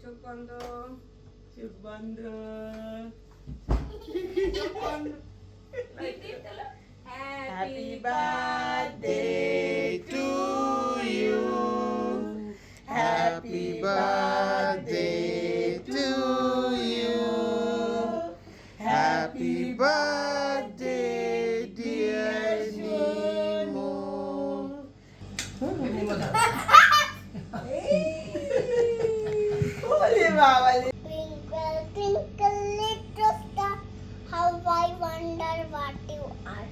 চোখ বন্ধ, চোখ বন্ধ। চোখ বন্ধ। Happy birthday to you. Happy birthday to you. Happy birthday dear Nemo. Ole baba. Twinkle, twinkle, little star, how I wonder what you are.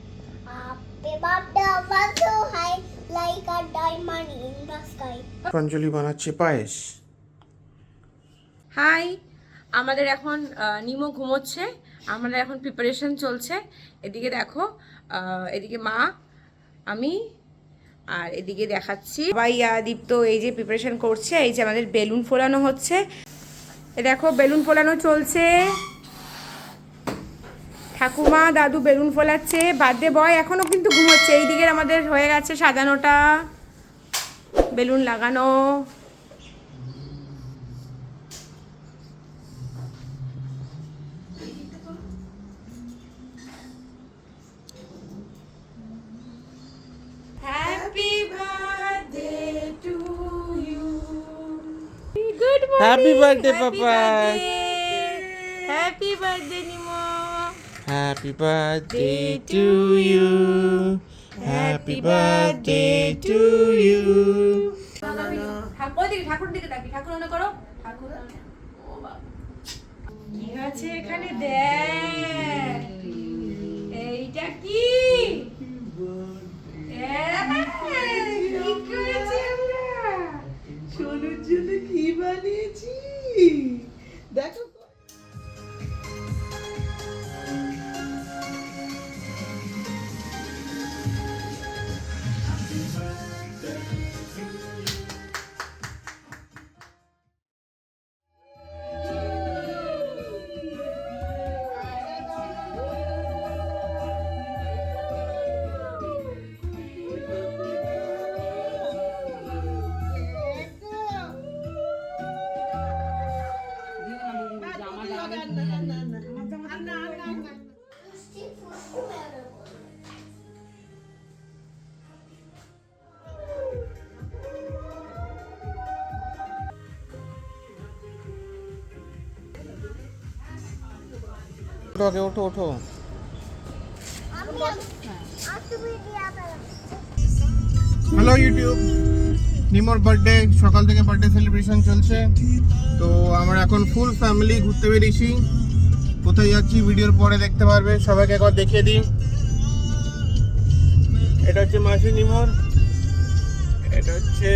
Up above the world so high, like a diamond in the sky. অঞ্জলি বানাচ্ছে পায়েস। High, আমাদের এখন নিমো ঘুমোচ্ছে, আমাদের এখন preparation চলছে। এদিকে দেখো, এদিকে মা, আমি, আর এদিকে দেখাচ্ছি ভাইয়া দীপ্ত এই যে প্রিপারেশন করছে। এই যে আমাদের বেলুন ফোলানো হচ্ছে, এ দেখো বেলুন ফোলানো চলছে। ঠাকুমা দাদু বেলুন ফোলাচ্ছে, বার্থডে বয় এখনও কিন্তু ঘুমোচ্ছে। এই দিকের আমাদের হয়ে গেছে সাজানোটা, বেলুন লাগানো। Happy birthday to you. Good morning. Happy birthday, Papa. Happy birthday, Nemo. Happy birthday to you. Happy birthday to you. ঠাকুর দিকে তাকি, ঠাকুর মনে করো, ঠাকুর। কি আছে এখানে দেখ, এইটা কি? কি করেছি আমরা? সোনুর জন্য কি বানিয়েছি দেখো। ওঠো ওঠো ওঠো। হ্যালো ইউটিউব, নিমোর বার্থডে, সকাল থেকে বার্থডে সেলিব্রেশন চলছে। তো আমরা এখন ফুল ফ্যামিলি ঘুরতে বেরিয়েছি। কোথায় যাচ্ছি ভিডিওর পরে দেখতে পারবে। সবাইকে একবার দেখিয়ে দিই, এটা হচ্ছে মাসি নিমোর, এটা হচ্ছে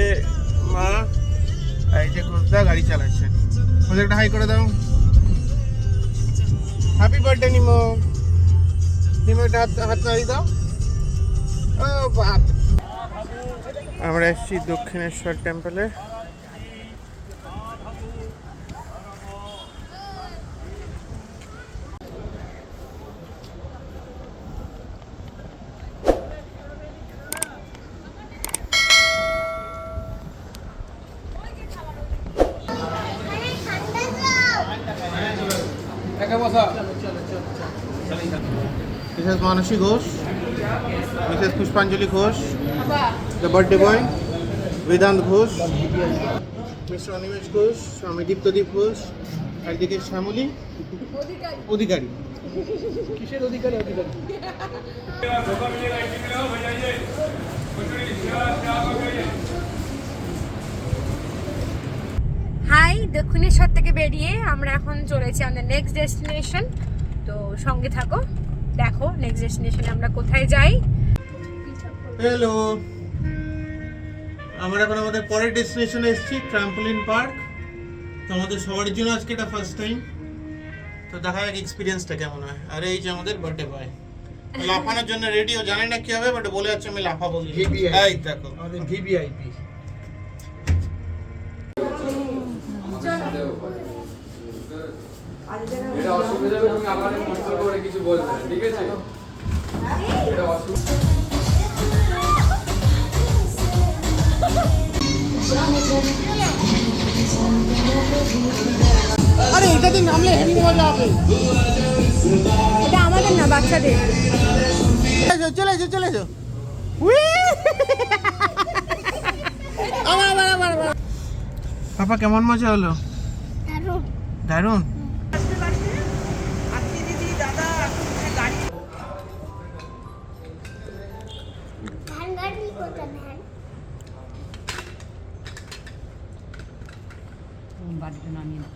মা, এই যে ঘোষদা গাড়ি চালাচ্ছে। ওদের একটা হাই করে দাও। হ্যাপি বার্থডে নিমো। নিমো একটা হাত নাড়িয়ে দাও। ও বাপ, আমরা এসেছি Dakshineswar টেম্পলে। Mrs. Manasi Ghosh, Mrs. Pushpanjali Ghosh, the birthday boy, Vedant Ghosh, Mr. Animesh Ghosh, Swami Diptodip Ghosh, একদিকে শ্যামলী অধিকারী। কিসের অধিকারী? অধিকারী। হাই, দক্ষিণেশ্বর থেকে বেরিয়ে আমরা এখন চলেছি আমাদের নেক্সট ডেস্টিনেশন। তো সঙ্গে থাকো, দেখো নেক্সট ডেস্টিনেশনে আমরা কোথায় যাই। হ্যালো, আমরা এখন আমাদের পরের ডেস্টিনেশনে এসেছি, ট্রাম্পোলিন পার্ক। তো আমাদের সবার জন্য আজকে এটা ফার্স্ট টাইম। তো দেখা যাক এক্সপিরিয়েন্সটা কেমন হয়। আর এই যে আমাদের বার্থডে বয় লাফানোর জন্য রেডি, ও জানে না কি হবে বাট বলে যাচ্ছে আমি লাফাবো। এই দেখো আমাদের ভিভিআইপি। এটা অসুবিধা হবে, তুমি আমাদের কন্ট্রোল করে কিছু বলবে, ঠিক আছে? এটা অসুবিধা। আরে এটাতে নামলে হেভি মজা হবে। এটা আমাদের না, বাচ্চাদের। চলে এসো চলে এসো। উই! আবার। পাপা কেমন মজা হলো? দারুণ। দারুণ। ভ্যান গাড়ি কোথায় ভ্যান? বাড়িতে নামিয়ে না।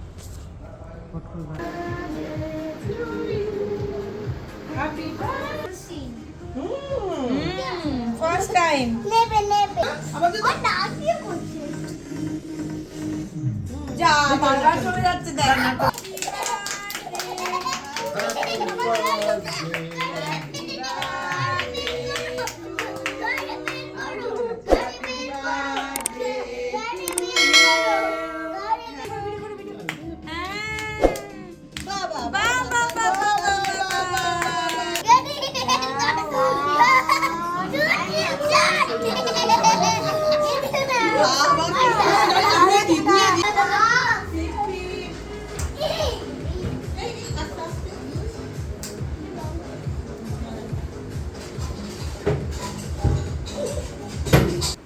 First time. নেবে ও নাচিয়ে করছে। যা বারবার চলে যাচ্ছে, দেখ না।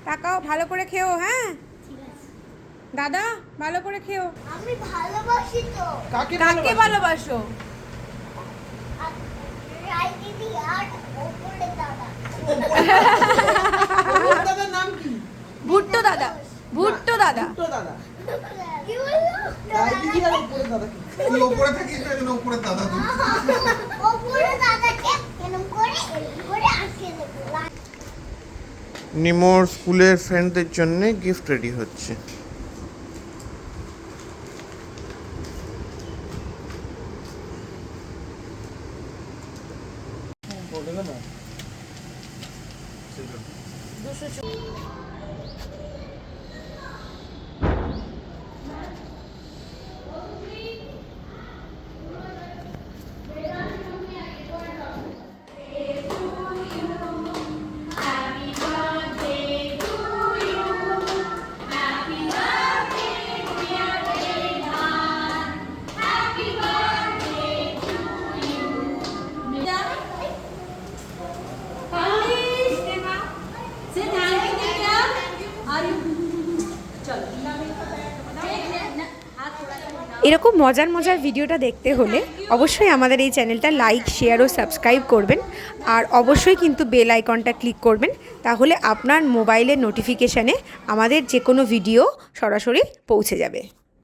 তাকাও, ভালো করে খেও। হ্যাঁ দাদা, ভালো করে খেও। আমি ভালোবাসি তো কাকে ভালোবাসো? রাই দিদি আর ওপরে দাদা। দাদার নাম কি? ভুট্টো দাদা। ভুট্টো দাদা। তো দাদা। কি বললো? রাই দিদি আর উপরে দাদা কি? তুই উপরে থাকিস না, কেন উপরে দাদা তুই? ওপরে দাদাকে এরকম করে আটকে দেবো। নিমোর স্কুলের ফ্রেন্ডদের জন্য গিফট রেডি হচ্ছে। এরকম মজার মজার ভিডিওটা দেখতে হলে অবশ্যই আমাদের এই চ্যানেলটা লাইক, শেয়ার ও সাবস্ক্রাইব করবেন। আর অবশ্যই কিন্তু বেল আইকনটা ক্লিক করবেন, তাহলে আপনার মোবাইলের নোটিফিকেশানে আমাদের যে কোনো ভিডিও সরাসরি পৌঁছে যাবে।